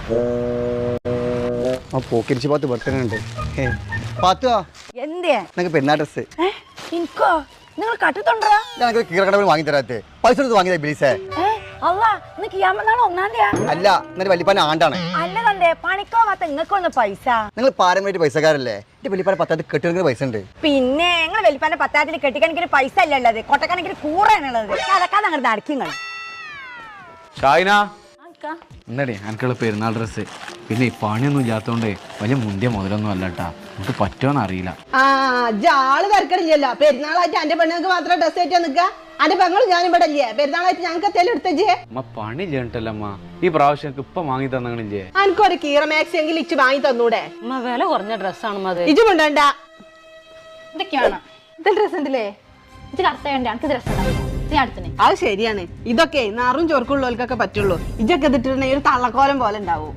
ആ പോക്കിരിച്ച് പാത്ത് വെട്ടനുണ്ട് പാത്തുവാ നിനക്ക് പെരുന്നാ ഡ്രസ് എനിക്കോ നിങ്ങൾ കട്ടിട്ടുണ്ടോ ഞങ്ങൾക്ക് കീറക്കടവിൽ വാങ്ങി തരാത്തേ പൈസ എടുത്ത് വാങ്ങിയതാ ബിലീസേ അല്ല എന്നിട്ട് വല്യപ്പാന്റെ ആണ്ടാണ് അല്ലതണ്ടേ പണിക്കോവാത്ത നിങ്ങൾക്കൊന്ന് പൈസ നിങ്ങൾ പാരമ്പര്യ പൈസക്കാരല്ലേ എന്റെ വല്യപ്പാന്റെ പത്താത്ത് കെട്ടിടങ്ങൾക്ക് പൈസ ഉണ്ട് പിന്നെ നിങ്ങൾ വലിപ്പാന്റെ പത്താത്തിൽ കെട്ടിക്കണക്കിന് പൈസ അല്ല ഉള്ളത് കൊട്ടക്കണക്കിന് കൂറാണുള്ളത് അതൊക്കെ ഞങ്ങളുടെ അടക്കിങ്ങൾ ഷായിന എന്നടേ എനിക്കുള്ള പെരുന്നാൾ ഡ്രസ്സ് പിന്നെ ഈ പണിയൊന്നും ഇല്ലാത്തോണ്ട് വലിയ മുന്തിയ മുതലൊന്നും അല്ലട്ടാ നമുക്ക് പറ്റുമോന്ന് അറിയില്ല ആള് തിരക്കടില്ലല്ലോ പെരുന്നാളായിട്ട് എന്റെ പെണ്ണുങ്ങൾക്ക് മാത്രം ഡ്രസ് ആയിട്ടാ നിക്ക എന്റെ പെങ്ങൾ ഞാനും ഇവിടെ ഇല്ലേ പെരുന്നാളായിട്ട് ഞങ്ങൾക്ക് എത്തേലും എടുത്തേ അമ്മ പണി ചെയ്യണ്ടല്ലോ അമ്മ ഈ പ്രാവശ്യം എനിക്ക് ഇപ്പൊ വാങ്ങി തന്നില്ലേ എനിക്കൊരു കീറ മാക്സി എങ്കിലും ഇച്ച് വാങ്ങി തന്നൂടെ വില കുറഞ്ഞ ഡ്രസ്സാണ് ഇജു കൊണ്ടണ്ട ഇതൊക്കെയാണ് ഇത് ഡ്രസ് ഉണ്ടല്ലേ ഇത് കറുത്തയുണ്ട് എനിക്ക് ഡ്രസ് അത് ശരിയാണ് ഇതൊക്കെ നാറും ചൊറുക്കുള്ളവർക്കൊക്കെ പറ്റുള്ളൂ ഇജൊക്കെ ഇതിട്ടുണ്ടെങ്കിൽ ഒരു തള്ളക്കോലം പോലെ ഉണ്ടാവും